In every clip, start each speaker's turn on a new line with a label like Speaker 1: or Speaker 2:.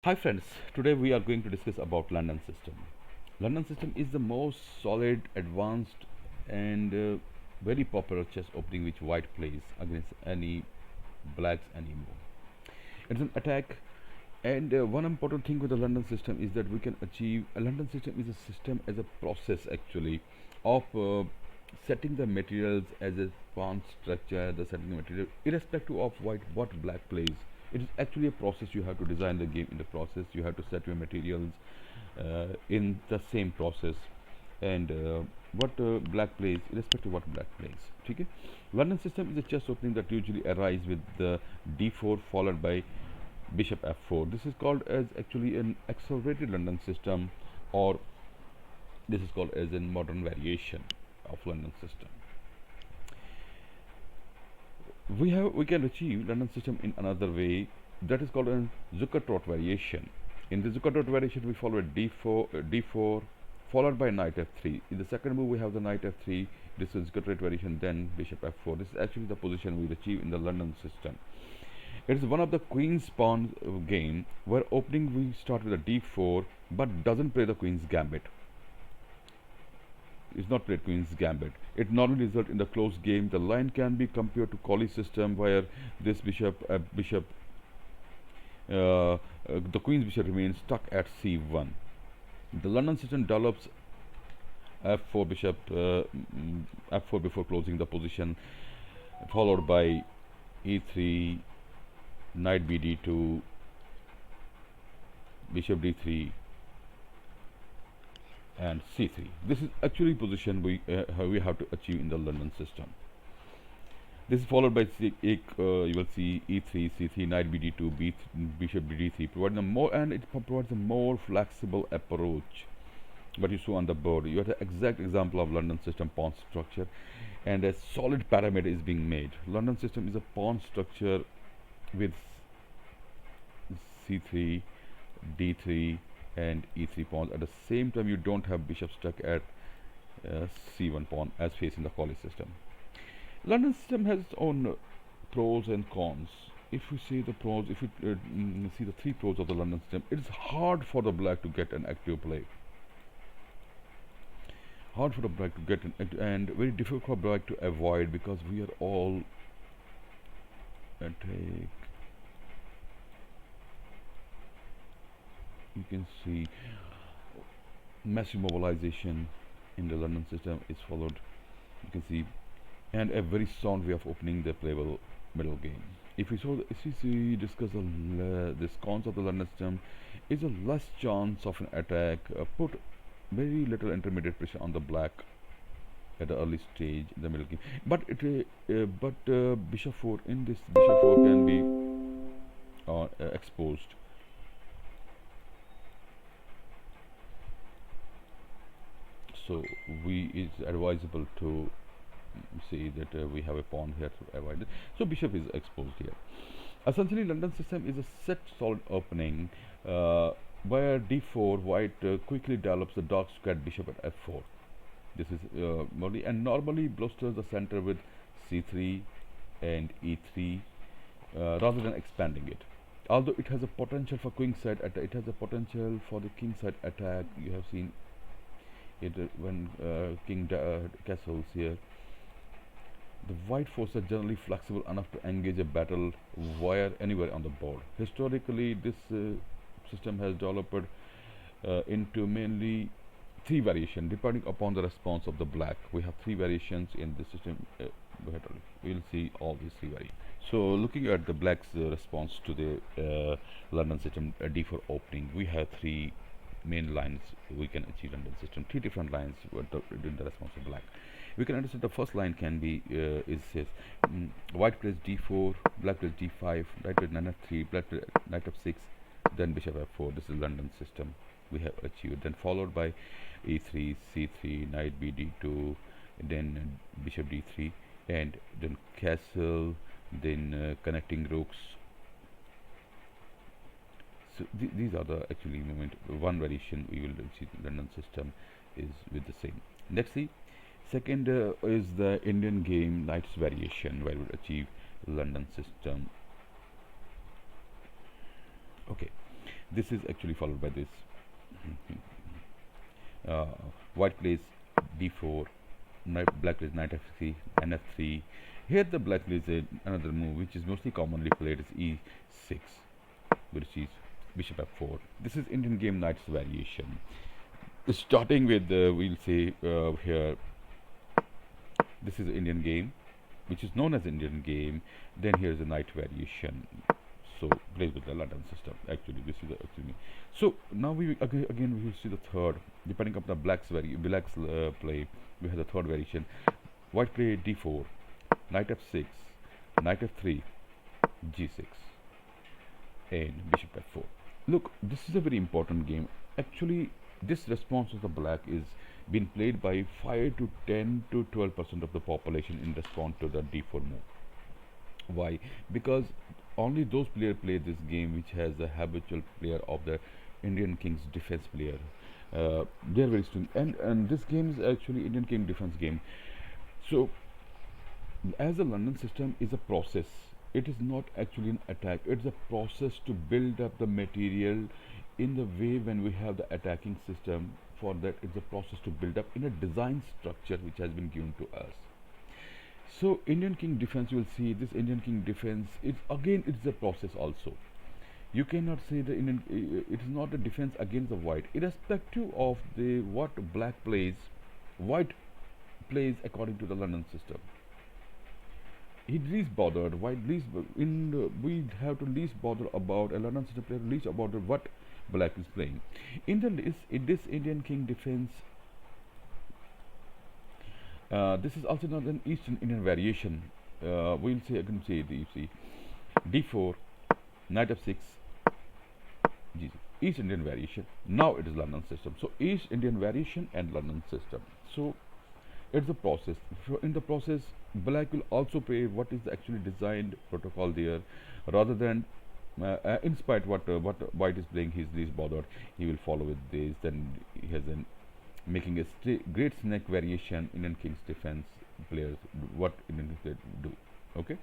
Speaker 1: Hi friends, today we are going to discuss about London system. London system is the most solid, advanced and very popular chess opening which white plays against any blacks anymore. It's an attack and one important thing with the London system is that we can achieve a London system is a system as a process actually of setting the materials as a pawn structure, the setting the material irrespective of what black plays. It is actually a process. You have to design the game in the process. You have to set your materials in the same process, and what black plays, irrespective of what black plays. Okay. London system is a chess opening that usually arises with the d4 followed by bishop f4. This is called as actually an accelerated London system, or this is called as a modern variation of London system. We can achieve London system in another way, that is called a Zukertort variation. In the Zukertort variation, we follow a d4 followed by knight f3. In the second move, we have the knight f3. This is Zukertort variation, then bishop f4. This is actually the position we achieve in the London system. It is one of the queen's pawn game where opening we start with a d4 but doesn't play the queen's gambit. Is not played queen's gambit. It normally results in the close game. The line can be compared to Colley system where this the queen's bishop remains stuck at c1. The London system develops f4 bishop f4 before closing the position, followed by e3, knight bd2, bishop d3, and c3. This is actually position we have to achieve in the London system. This is followed by you will see e3, c3, knight bd2, bishop d3, providing a more and it provides a more flexible approach. What you saw on the board, you have the exact example of London system pawn structure, and a solid pyramid is being made. London system is a pawn structure with c3, d3, and e3 pawns. At the same time, you don't have bishop stuck at c1 pawn as facing the Colley system. London system has its own pros and cons. If we see the pros, if we see the three pros of the London system, it is hard for the black to get an active play. Hard for the black to get an and very difficult for black to avoid, because we are all take. You can see massive mobilization in the London system is followed. You can see, and a very sound way of opening the playable middle game. If we discuss this cons of the London system, is a less chance of an attack. Put very little intermediate pressure on the black at the early stage in the middle game. But bishop 4 in this bishop 4 can be exposed. So it's advisable to see that we have a pawn here to avoid it. So bishop is exposed here. Essentially, London system is a set solid opening where d4 white quickly develops the dark squared bishop at f4. This is normally blusters the center with c3 and e3 rather than expanding it. Although it has a potential for king side attack, it has a potential for the king side attack. You have seen it when king castles here. The white forces are generally flexible enough to engage a battle anywhere on the board. Historically, this system has developed into mainly three variations depending upon the response of the black. We have three variations in the system. We will see all these three variations. So, looking at the black's response to the London system d4 opening, we have three main lines we can achieve London system. Three different lines in the response of black. We can understand the first line can be white plays d4, black plays d5, knight plays knight f3, black plays knight f6, then bishop f4. This is London system we have achieved. Then followed by e3, c3, knight bd2, then bishop d3, and then castle, then connecting rooks. So these are the actually one variation we will achieve London system is with the same. Let's see. Second is the Indian game Knights variation where we will achieve London system. Okay, This is actually followed by this. uh, White plays d4, black plays knight f3, nf3. Here the black plays another move which is mostly commonly played is e6, which is bishop f4. This is Indian game knight's variation. Starting with we'll say here this is Indian game, which is known as Indian game. Then here's a knight variation. So plays with the London system. Actually, this is the actually. So now we again we will see the third. Depending upon the black's play, we have the third variation. White play d4, knight f6, knight f3, g6, and bishop f4. Look, this is a very important game. Actually, this response of the black is being played by 5 to 10 to 12% of the population in response to the d4 move. Why? Because only those players play this game which has the habitual player of the Indian King's defense player. They are very strong, and this game is actually Indian King defense game. So, as the London system is a process, it is not actually an attack. It's a process to build up the material in the way when we have the attacking system. For that, it's a process to build up in a design structure which has been given to us. So Indian King defense, you will see this Indian King defense. It's a process also. You cannot say the Indian. It is not a defense against the white, irrespective of the what black plays. White plays according to the London system. He least bothered. White least we have to least bother about a London system player. Least about what black is playing. In this Indian King defense. This is also not an Eastern Indian variation. We'll say again say the see d4, knight f6, g6. East Indian variation. Now it is London system. So East Indian variation and London system. So it's a process. So in the process, black will also play what is the actually designed protocol there, rather than in spite what white is playing. He's least bothered. He will follow with this. Then he has an making a great snake variation Indian King's defense players what Indian Kings do. Okay.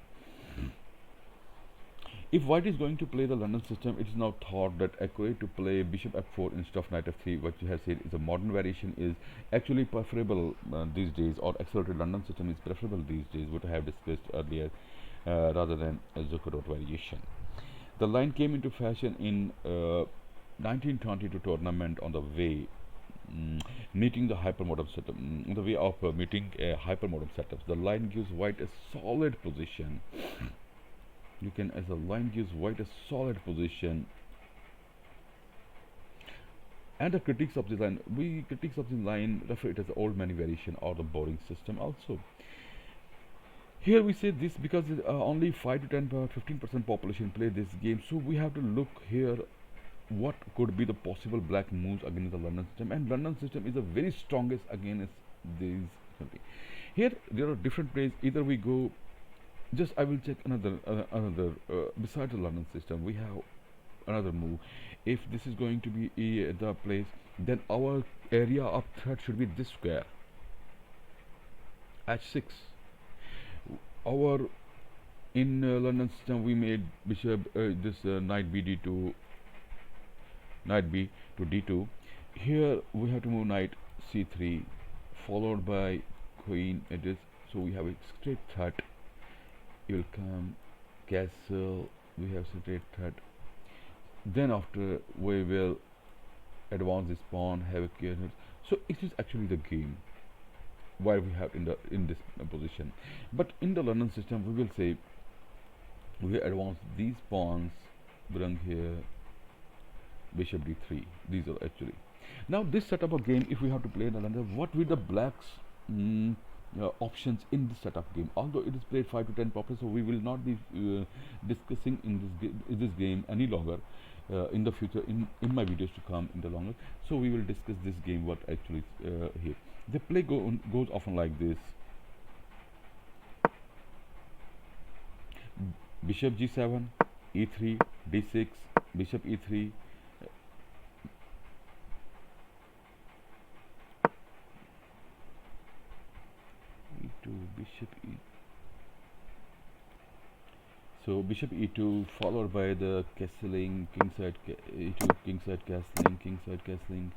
Speaker 1: If white is going to play the London system, it is now thought that accurate to play bishop f4 instead of knight f3. What you have said is a modern variation is actually preferable these days, or accelerated London system is preferable these days, what I have discussed earlier, rather than a Zuckerot variation. The line came into fashion in 1922 tournament on the way meeting the hypermodern setup. The way of meeting a hypermodern setup, the line gives white a solid position. You can, as a line gives white a solid position. And the critics of the line, we critics of the line refer it as the old money variation or the boring system also. Here we say this because only 5 to 10 15% population play this game, so we have to look here what could be the possible black moves against the London system, and London system is the very strongest against these. Here there are different plays. Either we go, just I will check another besides the London system we have another move. If this is going to be the place, then our area of threat should be this square h6. Our in London system we made bishop this knight bd2, knight b to d2. Here we have to move knight c3 followed by queen it is, so we have a straight threat. You will come castle, we have straight threat. Then after we will advance this pawn, have a castle. So it is actually the game why we have in this position. But in the London system we will say we advance these pawns, bring here bishop d3. These are actually now this setup of game. If we have to play in the London, what will the blacks options in this setup game? Although it is played 5 to 10 populations, so we will not be discussing in this game any longer. In the future, in my videos to come in the longer, so we will discuss this game what actually here. The play goes often like this: bishop g7, e3, d6, bishop e3, e2, bishop e. So bishop e2 followed by the castling, e2, kingside castling, kingside castling.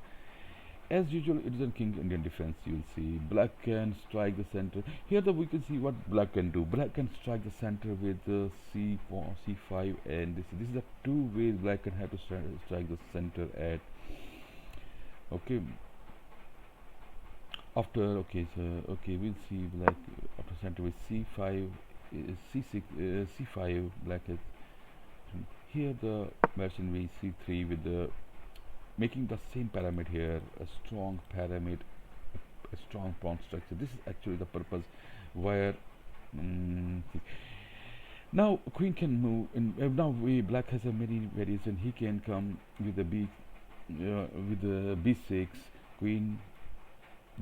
Speaker 1: As usual, it is a king Indian defense. You'll see black can strike the center. Here, we can see what black can do. Black can strike the center with c4, c5, and this is the two ways black can have to strike the center at. Okay, after we'll see black after center with c5, c6, c5. Black has here the machinery c3 with the making the same pyramid here, a strong pyramid, a strong pawn structure. This is actually the purpose where now queen can move in. Now black has a many variation. He can come with the with the b6, queen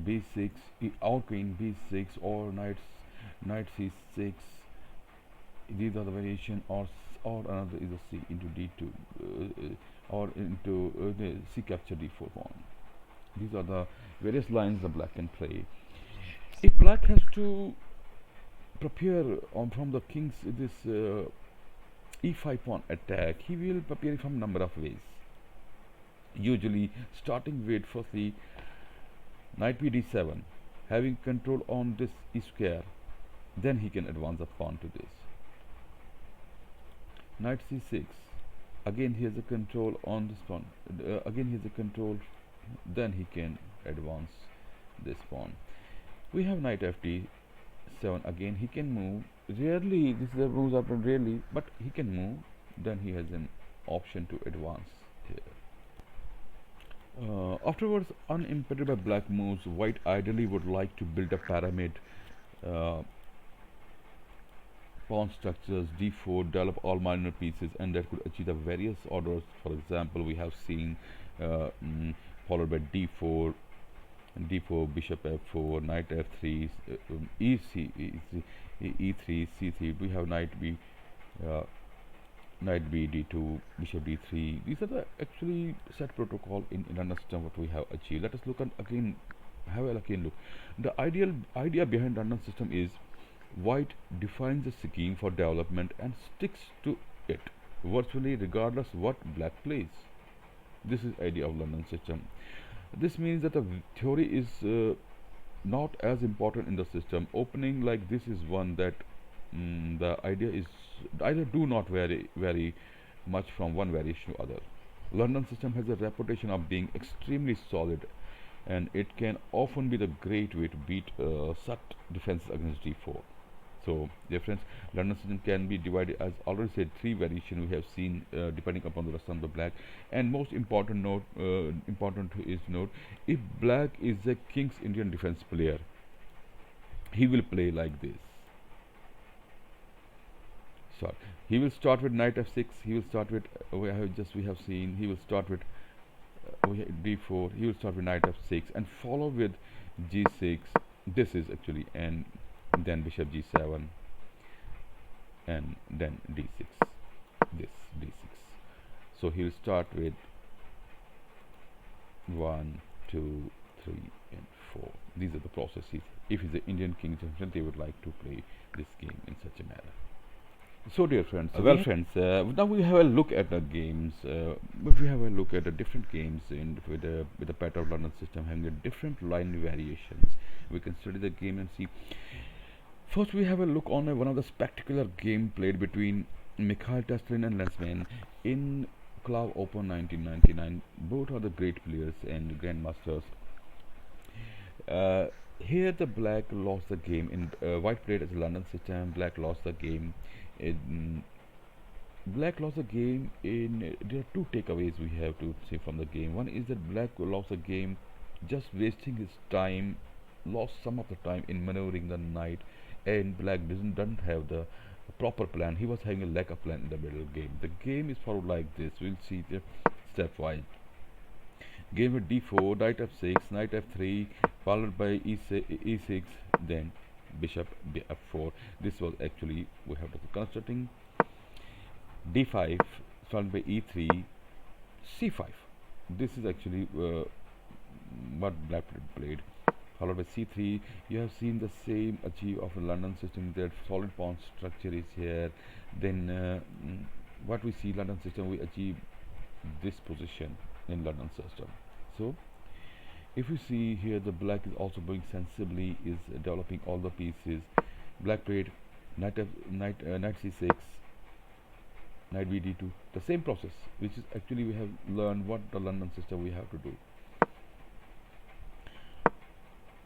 Speaker 1: b6, or queen b6, or knight c6. These are the variation, or another is a c into d2, or into the c capture d4 pawn. These are the various lines the black can play. If black has to prepare on from the king's this e5 pawn attack, he will prepare it from number of ways. Usually starting with firstly knight b d7, having control on this e square, then he can advance the pawn to this. Knight c6, again he has a control on this pawn, again he has a control, then he can advance this pawn. We have knight fd7, again he can move. Rarely, this is a moves after rarely, but he can move, then he has an option to advance here. Afterwards, unimpeded by black moves, white ideally would like to build a pyramid, pawn structures, d4, develop all minor pieces, and that could achieve the various orders. For example, we have seen followed by d4, bishop f4, knight f3, e3, c3. We have knight b d2, bishop d3. These are the actually set protocol in London system what we have achieved. Let us look at again, have a again look. The idea behind London system is white defines a scheme for development and sticks to it virtually regardless what black plays. This is idea of London system. This means that the theory is not as important in the system. Opening like this is one that the idea is either do not vary much from one variation to other. London system has a reputation of being extremely solid, and it can often be the great way to beat set defenses against d4. So, dear friends, London system can be divided, as already said, three variations we have seen depending upon the rest of the black. And most important note, if black is a king's Indian defense player, he will play like this. So he will start with knight f6. He will start with we have seen. He will start with d4. He will start with knight f6 and follow with g6. This is actually, and then bishop g7, and then d6. This d6. So he will start with 1, 2, 3, and 4. These are the processes. If he's an Indian king, they would like to play this game in such a manner. So, dear friends, now we have a look at the games. We have a look at the different games with the pattern of London system having a different line variations. We can study the game and see. First, we have a look on one of the spectacular game played between Mikhail Testelin and Lensman in Club Open 1999. Both are the great players and grandmasters. Here, the black lost the game. In white played as a London system. Black lost the game. Black lost the game in there are two takeaways we have to say from the game. One is that black lost the game just wasting his time, lost some of the time in maneuvering the knight, and black doesn't have the proper plan. He was having a lack of plan in the middle game. The game is followed like this. We'll see the stepwise. Game with d4, knight f6, knight f3, followed by e6, then bishop f4. This was actually we have to constructing d5 followed by e3, c5. This is actually what black played. followed by c3. You have seen the same achieve of a London system. That solid pawn structure is here. Then what we see London system, we achieve this position in London system. So if you see here, the black is also going sensibly, is developing all the pieces. Black played knight c6, knight bd2, the same process, which is actually we have learned what the London system we have to do.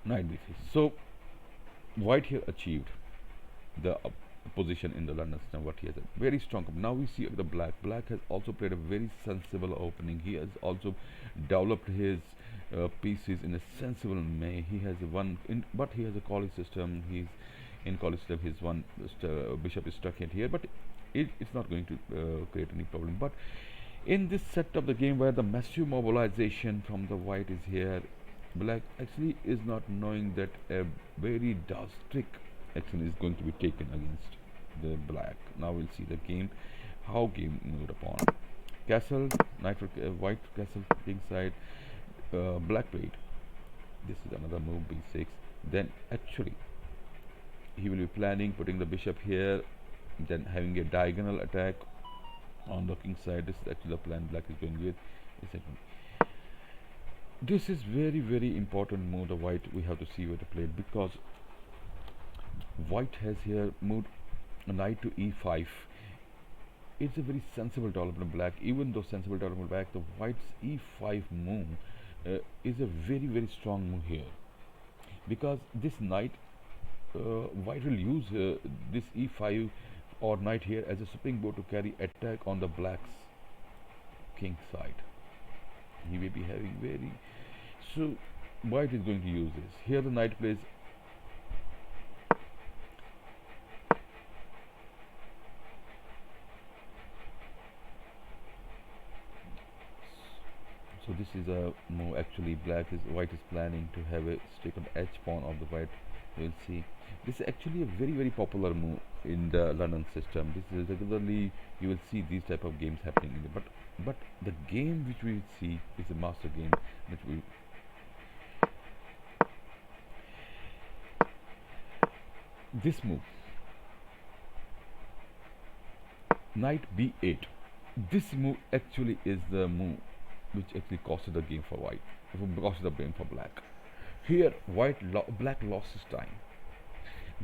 Speaker 1: Knight b3. So white here achieved the position in the London system. What he has a very strong. Now we see the black. Black has also played a very sensible opening. He has also developed his pieces in a sensible way. He has one, but he has a college system. He's in college system. His one bishop is stuck in here, but it's not going to create any problem. But in this set of the game, where the massive mobilization from the white is here, black actually is not knowing that a very drastic action is going to be taken against the black. Now we'll see the game, how game moved upon. Castle, knight for white castle king side, black played. This is another move, b6. Then actually he will be planning putting the bishop here, then having a diagonal attack on the king side. This is actually the plan black is going with. This is very important move the white we have to see where to play it, because white has here moved a knight to e5. It's a very sensible development black. Even though sensible development black, the white's e5 move is a very strong move here, because this knight white will use this e5 or knight here as a springboard to carry attack on the black's king side. He may be having very, so white is going to use this. Here the knight plays so this is a move. Actually white is planning to have a stake on h pawn of the white. You will see this is actually a very popular move in the London system. This is regularly you will see these type of games happening in the, but the game which we will see is a master game that we this move, knight b8. This move actually is the move which actually costed the game for white, costed the game for black. Here black lost his time.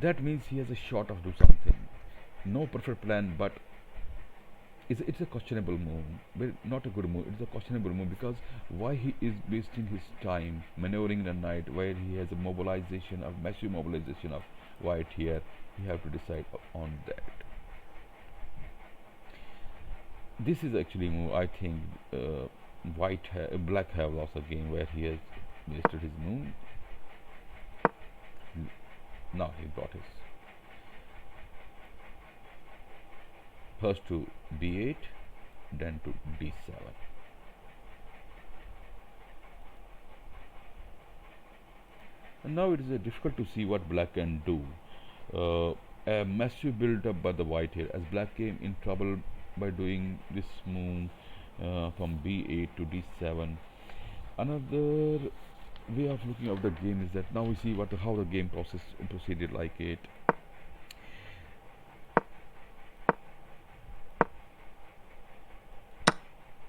Speaker 1: That means he has a shot of do something. No perfect plan, but it's a questionable move. But not a good move. It's a questionable move, because why he is wasting his time maneuvering the knight, where he has a mobilization of massive mobilization of white here. You have to decide on that. This is actually a move I think black have lost a game where he has wasted his move. Now he brought his first to b8, then to d7. And now it is difficult to see what black can do. A massive build up by the white here, as black came in trouble by doing this move from b8 to d7. Another way of looking at the game is that now we see how the game process proceeded like it.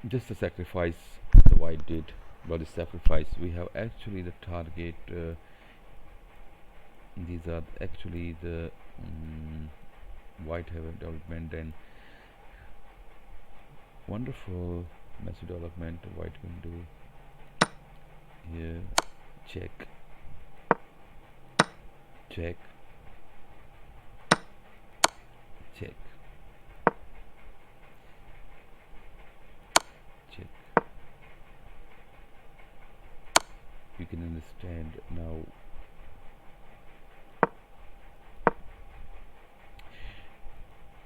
Speaker 1: Just a sacrifice the white did. By the sacrifice we have actually the target. These are actually the white have a development, and wonderful massive development white can do here. Check, check, check, check. You can understand now.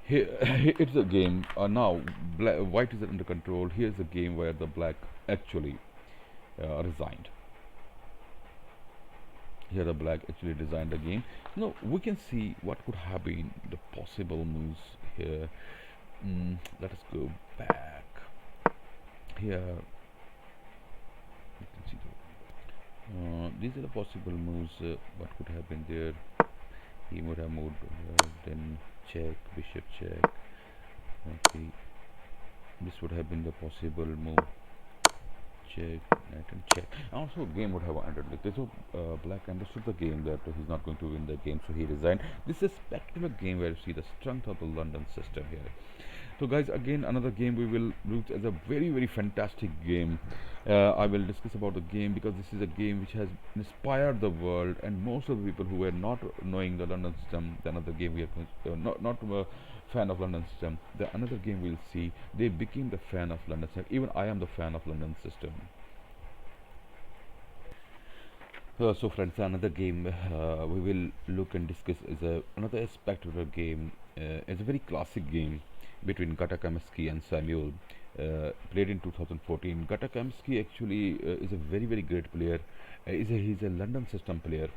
Speaker 1: Here it's a game. Now white is under control. Here's a game where the black actually resigned. Here the black actually designed the game. Now we can see what could have been the possible moves here. Let us go back here. You can see these are the possible moves. What could have been there? He would have moved, then check, bishop check. Okay, this would have been the possible move. Check, knight and check. Also, game would have ended like this. So Black understood the game that he's not going to win the game, so he resigned. This is a spectacular game where you see the strength of the London system here. So guys, again another game we will look as a very fantastic game. I will discuss about the game because this is a game which has inspired the world, and most of the people who were not knowing the London system, the another game we are not fan of London system, the another game we'll see, they became the fan of London system. Even I am the fan of London system. So friends, another game we will look and discuss is another spectacular game. It's a very classic game between Gata Kamsky and Samuel, played in 2014. Gata Kamsky actually is a very great player. He's a London system player,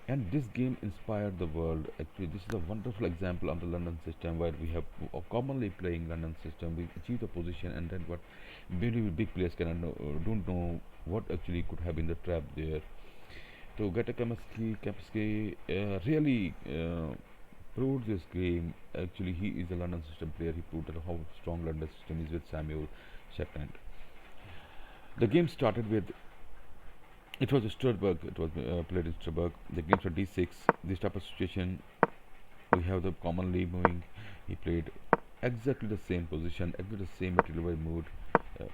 Speaker 1: and this game inspired the world. Actually, this is a wonderful example of the London system where we have commonly playing London system. We achieve the position, and then what very big players cannot know, don't know what actually could have been the trap there. So Gata Kamsky really proved this game. Actually, he is a London system player. He proved that how strong London system is with Samuel Shetland. The game started with, it was Strasbourg. It was played in Strasbourg. The games were d6. This type of situation, we have the commonly moving. He played exactly the same position, exactly the same material moved. Uh,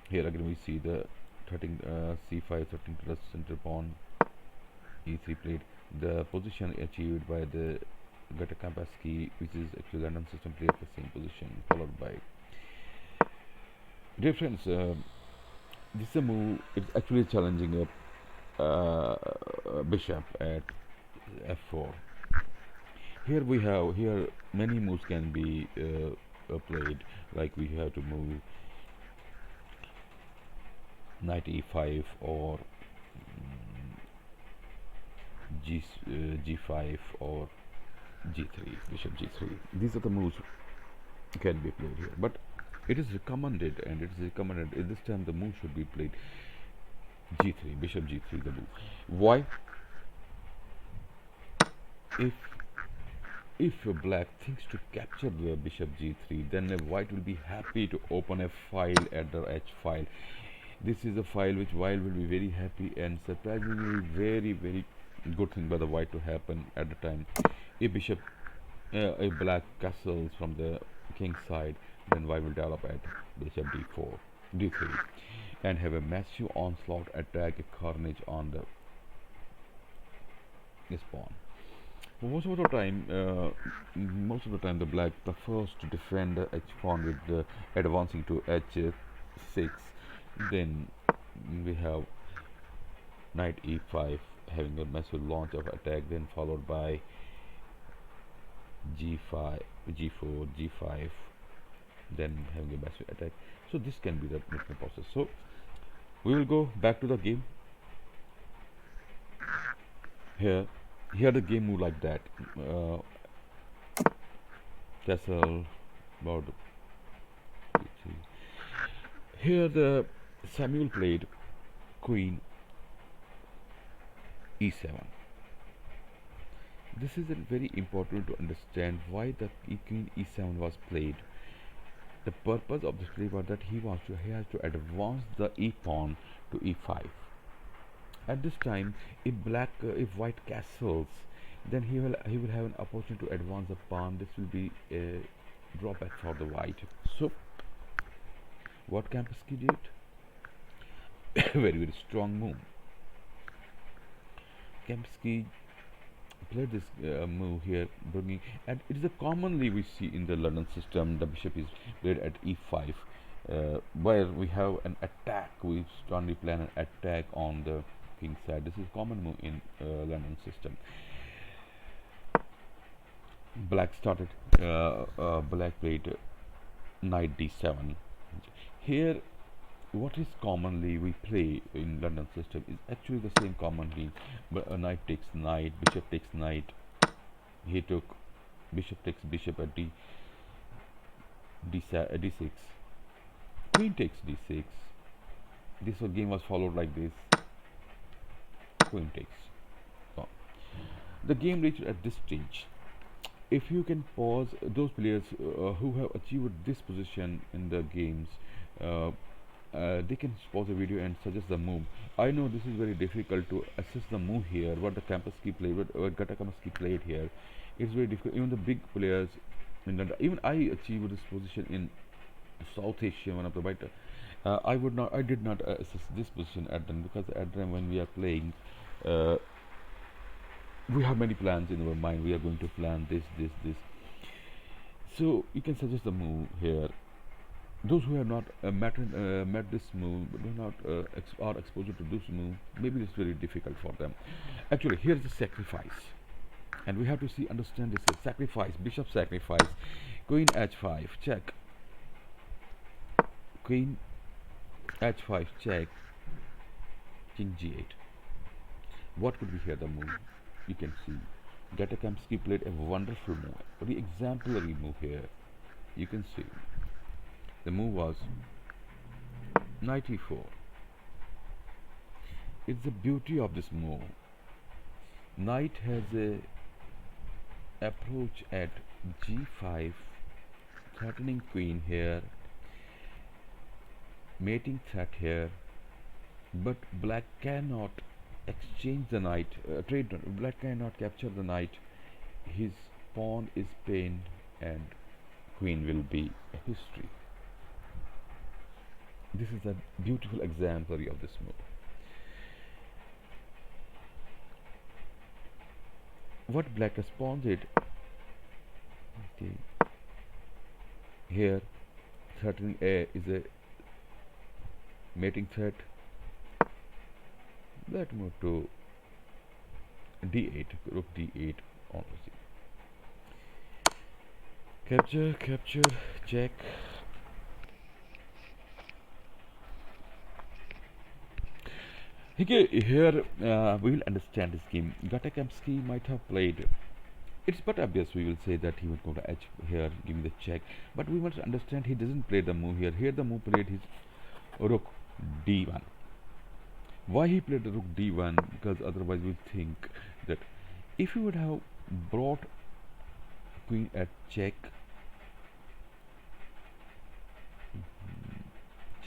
Speaker 1: Here again we see the 13 c5, 13 to the center pawn, e3 played. The position achieved by the Gata Kamsky, which is actually London system, played the same position, followed by. Dear friends, this is a move. It's actually challenging a bishop at f4. Here we have many moves can be played. Like we have to move knight e5 or g5 or g3, bishop g3. These are the moves can be played here, but it is recommended, at this time the move should be played g3, bishop g3, the move. Why? If a black thinks to capture the bishop g3, then a white will be happy to open a file at the h file. This is a file which white will be very happy, and surprisingly very good thing by the white to happen at the time. If bishop a black castles from the king side, then white will develop at bishop d4, d3, and have a massive onslaught attack, a carnage on the pawn. Most of the time, the black prefers to defend the h pawn with the advancing to h6. Then we have knight e5 having a massive launch of attack, then followed by g5, g4, g5, then having a massive attack. So this can be the process. So we will go back to the game. Here the game move like that. Castle, board. Here the Samuel played queen e7. This is very important to understand why the queen e7 was played. The purpose of this play was that he has to advance the e pawn to e5. At this time, if white castles, then he will have an opportunity to advance the pawn. This will be a drawback for the white. So what Kamsky did? Very strong move. Kamsky played this move here, bringing, and it is a commonly we see in the London system. The bishop is played at e5, where we have an attack. We strongly plan an attack on the king side. This is common move in London system. Black started. Black played knight d7. Here, what is commonly we play in London system is actually the same commonly, but a knight takes knight, bishop takes knight. He took bishop takes bishop at d6, queen takes d6. This game was followed like this. queen takes. Oh. The game reached at this stage. If you can pause those players who have achieved this position in the games, uh, they can pause the video and suggest the move. I know this is very difficult to assess the move here. What the Kaspersky played, what Gata Kaspersky played here, it's very difficult. Even the big players, even I achieved this position in South Asia, one of the better. I did not assess this position at them, because at them when we are playing, uh, we have many plans in our mind. We are going to plan this. So you can suggest the move here. Those who have not met this move, but do not are exposed to this move, maybe it's very difficult for them. Actually, here's the sacrifice, and we have to see understand this sacrifice. Bishop sacrifice, queen h5 check, queen h5 check, king g8. What could be here the move? You can see Gata Kaspersky played a wonderful move, very exemplary move here. You can see the move was knight e4. It's the beauty of this move. Knight has a approach at g5, threatening queen here, mating threat here, but black cannot exchange the knight, black cannot capture the knight. His pawn is pinned and queen will be a history. This is a beautiful exemplary of this move. What black responded, okay, here threatening a is a mating threat. Let's move to d8, rook d8 on c. Capture, check. Okay, here we will understand this game. Gata Kaspersky might have played. It's but obvious we will say that he would go to h here, give me the check. But we must understand he doesn't play the move here. Here the move played his rook d1. Why he played the rook d1? Because otherwise we think that if he would have brought queen at check,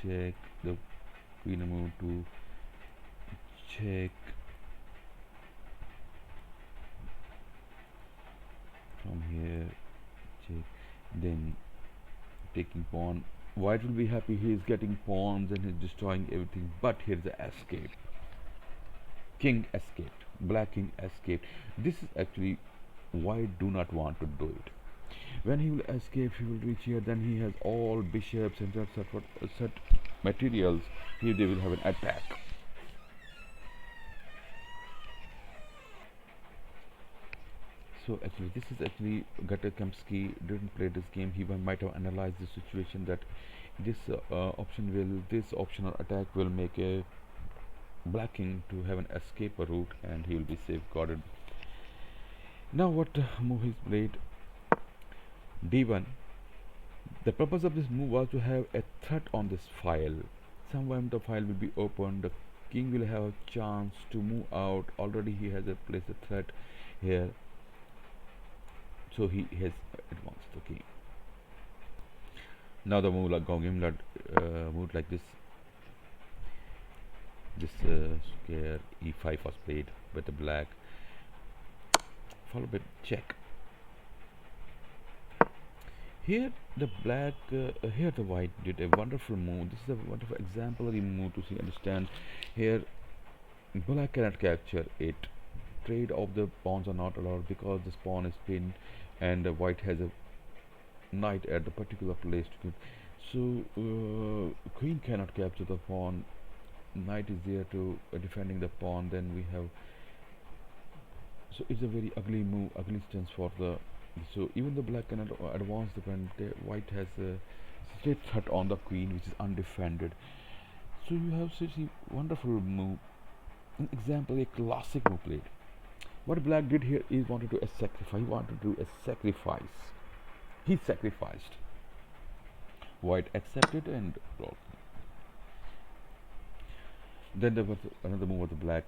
Speaker 1: check, the queen move to check, from here check, then taking pawn. White will be happy, he is getting pawns and he's destroying everything, but here's the escape. King escaped, black king escaped. This is actually white do not want to do it. When he will escape, he will reach here, then he has all bishops and set materials. Here they will have an attack. So actually this is actually Gata Kaspersky didn't play this game. He might have analyzed the situation that this option or attack will make a black king to have an escape route and he will be safeguarded. Now what move is played? d1. The purpose of this move was to have a threat on this file. Somewhere the file will be opened, the king will have a chance to move out. Already he has placed a threat here, so he has advanced the king. Now the move like moved like this. This square e5 was played with the black, followed by check. Here the black, here the white did a wonderful move. This is a wonderful exemplary move to see, understand. Here black cannot capture it. Trade of the pawns are not allowed because this pawn is pinned and white has a knight at the particular place to get. So queen cannot capture the pawn. Knight is there to defending the pawn. Then we have, so it's a very ugly move, ugly stance for the. So even the black cannot advance the pawn. White has a straight threat on the queen, which is undefended. So you have such a wonderful move. An example, a classic move played. What black did here is wanted to sacrifice. He wanted to do a sacrifice. He sacrificed. White accepted and rolled. Then there was another move of the black.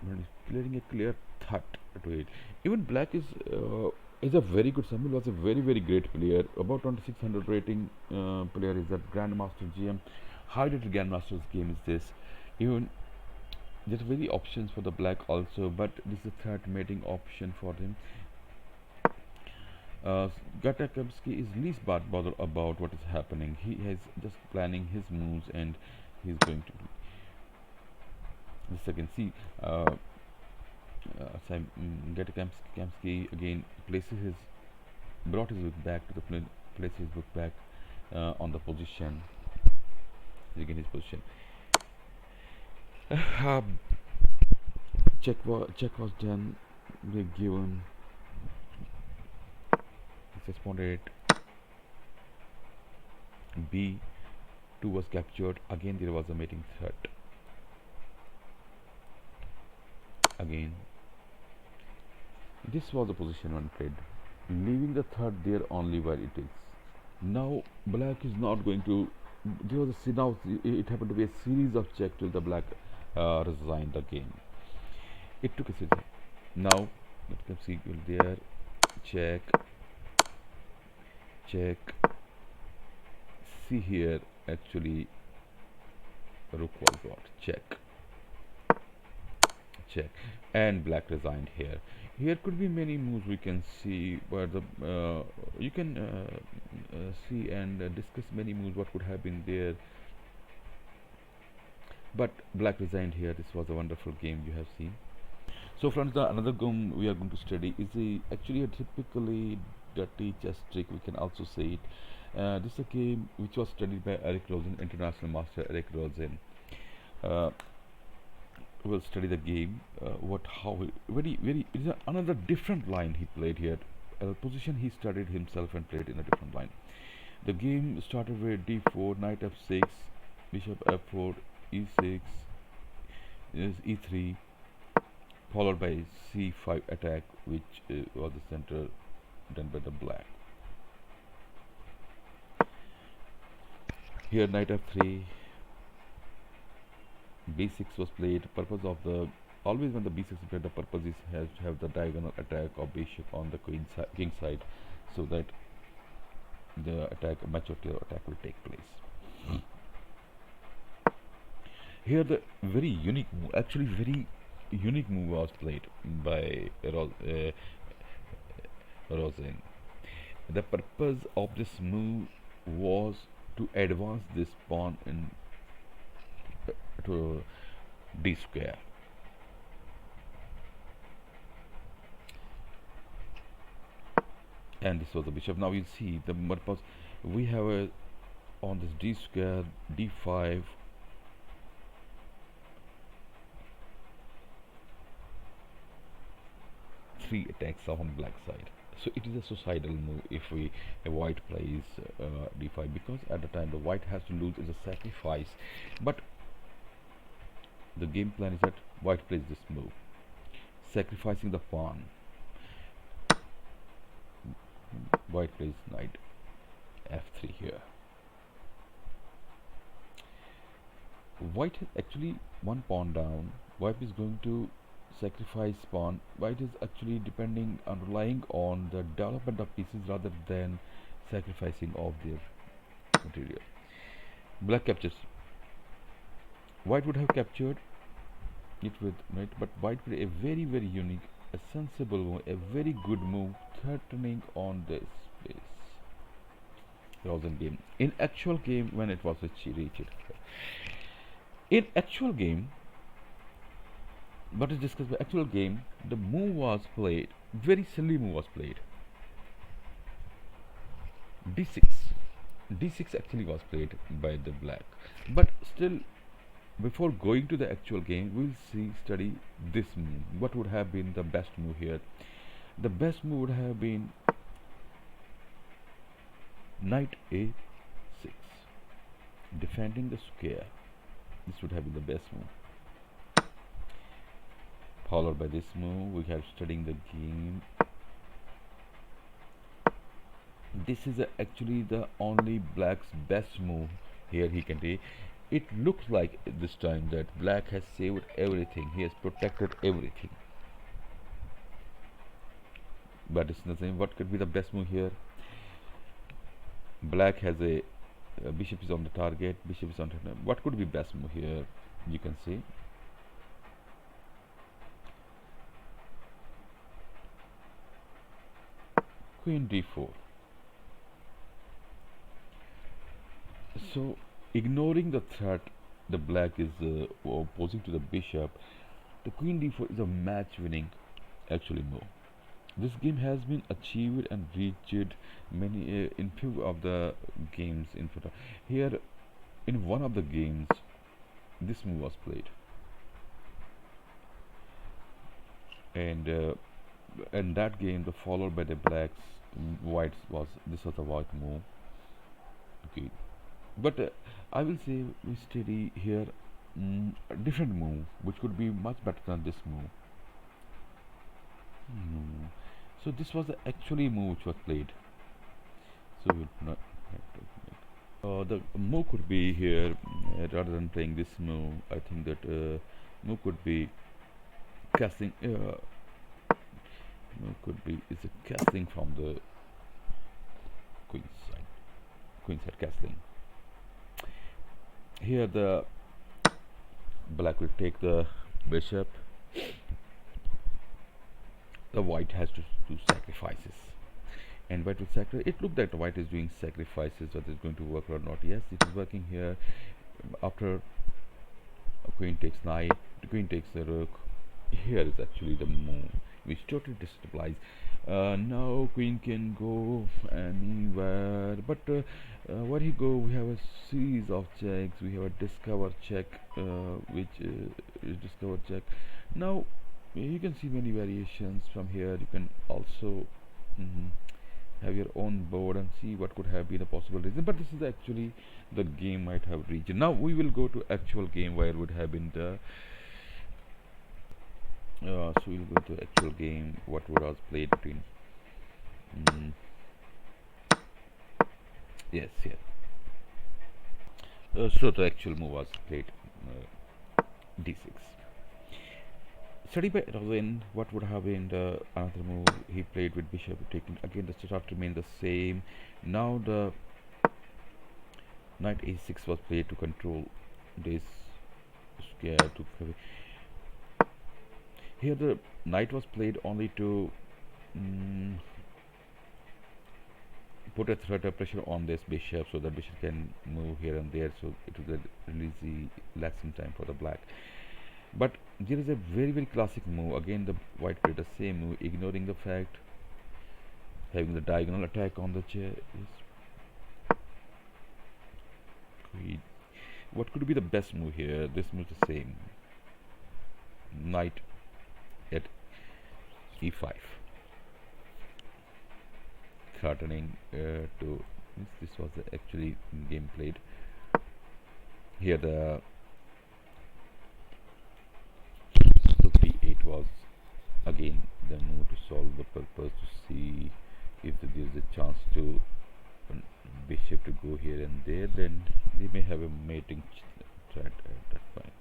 Speaker 1: but it's clearing a clear threat to it. Even black is a very good. Samuel was a very great player. About 2600 rating player is that Grandmaster GM. How did Grandmaster's game is this? Even there's very options for the black also, but this is a third mating option for him. Gatakowski is least bothered about what is happening. He is just planning his moves and he's going to do. This I can see. Gatakowski again places his brought his book back to the places his book back on the position. Again his position. Check was done. They given. Responded. B2 was captured. Again there was a mating threat. Again this was the position one played, leaving the third there only where it is. Now black is not going to. There was a now it happened to be a series of check till the black resigned the game. It took a series. Now let us see there. Check. See here, actually rook was brought. Check, and black resigned here. Here could be many moves we can see, where the you can see and discuss many moves what would have been there, but black resigned here. This was a wonderful game you have seen. So friends, the another game we are going to study is actually a typically dirty chess trick, we can also say it. This is a game which was studied by Eric Rosen, international master Eric Rosen. We'll study the game. It is another different line he played here. Position he studied himself and played in a different line. The game started with d4, knight f6, bishop f4, e6, is e3, followed by c5 attack, which was the center done by the black. Here knight f3, b6 was played. Purpose of the always when the b6 is played, the purpose is has to have the diagonal attack of bishop on the king side, so that the majority of attack will take place. Here the very unique move was played by Rosen. The purpose of this move was to advance this pawn in to d square. And this was the bishop. Now you see the purpose we have on this d square, d5, three attacks on black side. So it is a suicidal move if a white plays d5, because at the time the white has to lose is a sacrifice. But the game plan is that white plays this move, sacrificing the pawn. White plays knight f3 here. White has actually one pawn down. White is going to sacrifice pawn. White is actually relying on the development of pieces rather than sacrificing of their material. Black captures. White would have captured it with knight, but white played a very unique, a sensible move, a very good move, threatening on this space. Rosen game. In actual game, when it was reached. In actual game, what is discussed by actual game, the move was played, very silly move was played. d6 actually was played by the black, but still, before going to the actual game, we'll study this move. What would have been the best move here? The best move would have been knight a6, defending the square. This would have been the best move. Followed by this move, we have studying the game. This is actually the only black's best move here he can take. it looks like this time that black has saved everything, he has protected everything, but it's nothing. What could be the best move here? Black has a bishop is on the target, bishop is on target. What could be best move here? You can see queen d4. So ignoring the threat the black is opposing to the bishop, the queen d4 is a match winning actually move. This game has been achieved and reached many in few of the games in front of here. In one of the games this move was played, and that game the followed by the blacks, whites was this was the white move. Okay, but I will say we study here a different move which could be much better than this move. So this was the actually move which was played. So we'll not the move could be here rather than playing this move. I think that move could be casting. Move could be is a casting from the queen side. Queen side casting. Here the black will take the bishop. The white has to do sacrifices, and white will sacrifice. It looked like white is doing sacrifices, whether it's going to work or not. Yes, it is working here. After a queen takes knight, the queen takes the rook. Here is actually the move which totally destabilizes. Now queen can go anywhere, but where he go, we have a series of checks. We have a discover check, which is discover check. Now you can see many variations from here. You can also have your own board and see what could have been a possible reason, but this is actually the game might have reached. Now we will go to actual game where would have been the so we'll go to actual game what would was played between yes, here so the actual move was played d6. Study by Rosen, what would have been the another move he played with bishop taking. Again the start remained the same. Now the knight a6 was played to control this square to here the knight was played only to put a threat of pressure on this bishop so that bishop can move here and there, so it was a really easy relaxing time for the black. But there is a very very classic move. Again the white played the same move, ignoring the fact having the diagonal attack on the chair is queen. What could be the best move here? This move is the same, knight at e5, threatening to this was the actually game played here. The rook d8 was again the move to solve the purpose, to see if there is a chance to bishop to go here and there, then they may have a mating threat at that point.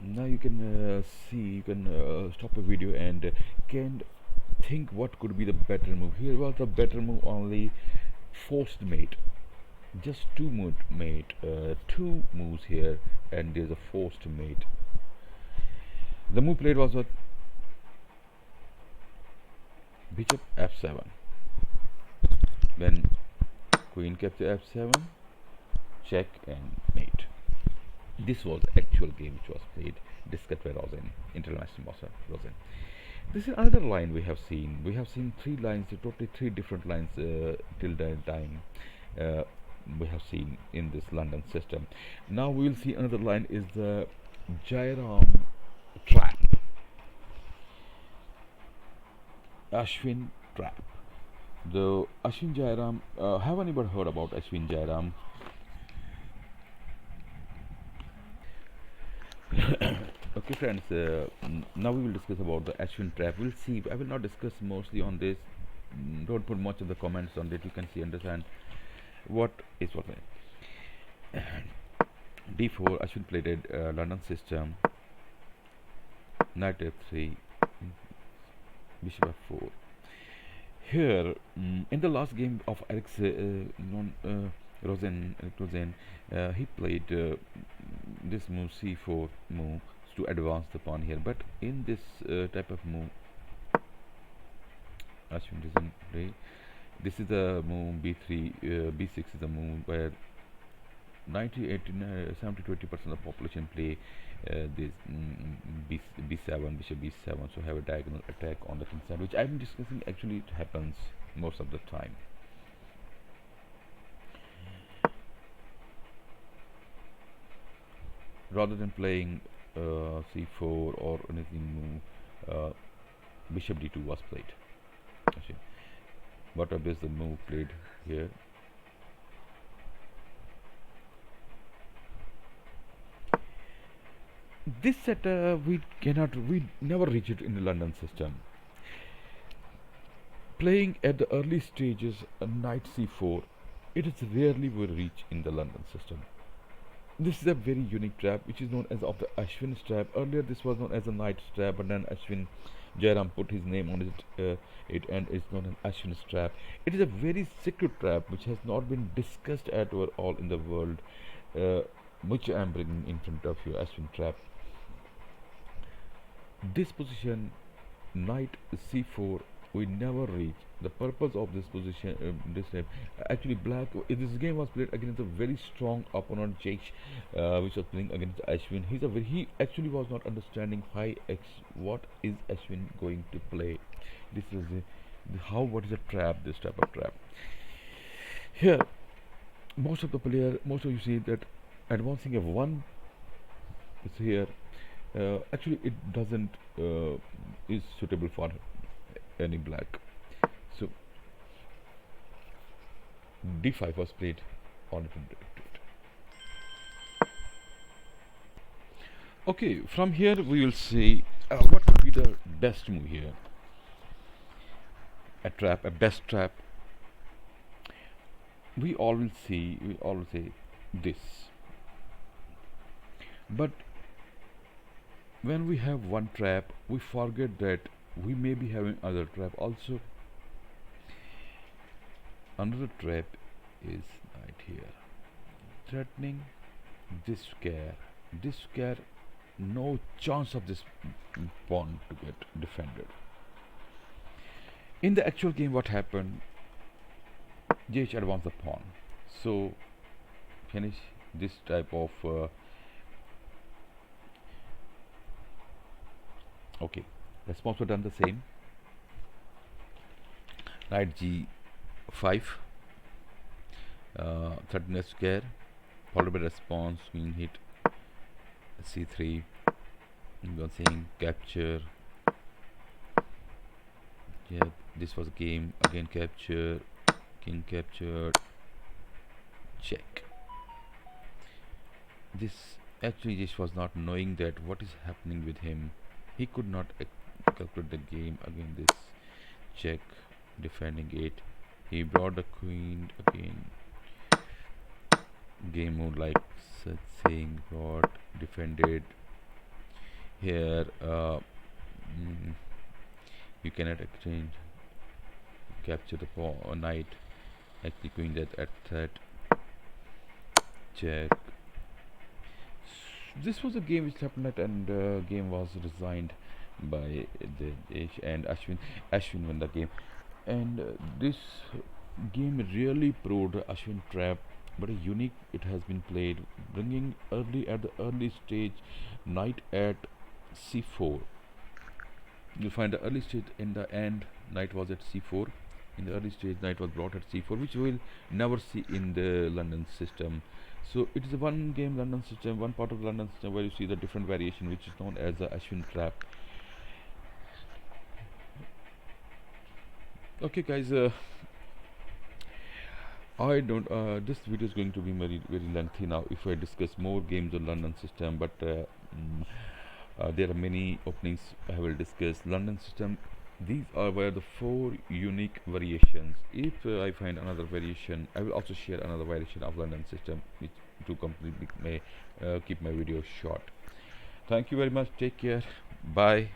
Speaker 1: Now you can see, you can stop a video and can think what could be the better move. Here was the better move only forced mate, just two moves here, and there's a forced mate. The move played was what? Bishop f7, then queen capture f7, check and mate. This was the actual game which was played, discussed by Rosen, International Master Rosen. This is another line we have seen. We have seen three lines, totally three different lines till that time. We have seen in this London system. Now we will see another line is the Jairam trap, Ashwin trap. The Ashwin Jairam, have anyone heard about Ashwin Jairam? Okay friends, now we will discuss about the Ashwin trap. We'll see, I will not discuss mostly on this don't put much of the comments on it. You can see, understand what is what. D4, Ashwin played it, London system, knight f3, bishop f4. Here, in the last game of Rosen, he played this move c4 move to advance the pawn here. But in this type of move, Ashwin doesn't play. This is the move b3, b6 is the move where 90, 80, 70 20% of the population play this b7, bishop b7, so have a diagonal attack on the king side, which I've been discussing. Actually it happens most of the time. Rather than playing c4 or anything, bishop d2 was played. Okay. What is the move played here? This set we never reach it in the London system. Playing at the early stages knight c4, it is rarely will reach in the London system. This is a very unique trap which is known as of the Ashwin trap. Earlier this was known as a knight trap, but then Ashwin Jairam put his name on it and it's known as Ashwin trap. It is a very secret trap which has not been discussed at all in the world, which I am bringing in front of you. Ashwin trap. This position, knight c4, we never reach. The purpose of this position, this time, actually black. This game was played against a very strong opponent, Jaish, which was playing against Ashwin. He actually was not understanding what is Ashwin going to play. This is what is a trap? This type of trap. Here, most of you see that advancing f1 is here. Actually it doesn't is suitable for any black, so d5 was played on it. Okay, from here we will see what would be the best move here. A best trap. We always say this, but when we have one trap, we forget that we may be having other trap also. Another trap is right here, threatening this square, no chance of this pawn to get defended. In the actual game, what happened? Jaish advanced the pawn, so finish this type of okay, response was done the same. Knight g5, threaten a square, followed by response, queen hit c3, saying capture. Yeah, this was a game. Again capture, king captured, check. This actually just was not knowing that what is happening with him. He could not calculate the game. Again this check, defending it. He brought the queen again. Game mode like saying brought, defended. Here you cannot exchange, capture the pawn, knight, actually queen death at threat, check. This was a game which happened at, and game was resigned by the Jaish and Ashwin. Ashwin won the game, and this game really proved Ashwin trap, but a unique. It has been played, bringing at the early stage, knight at c4. You find the early stage. In the end, knight was at c4. In the early stage, knight was brought at c4, which we will never see in the London system. So it is a one game London system, one part of the London system where you see the different variation, which is known as the Ashwin trap. Okay guys, I don't this video is going to be very lengthy now if I discuss more games on London system, but there are many openings I will discuss. London system These were the four unique variations. If I find another variation, I will also share another variation of London system, which to completely may keep my video short. Thank you very much. Take care. Bye.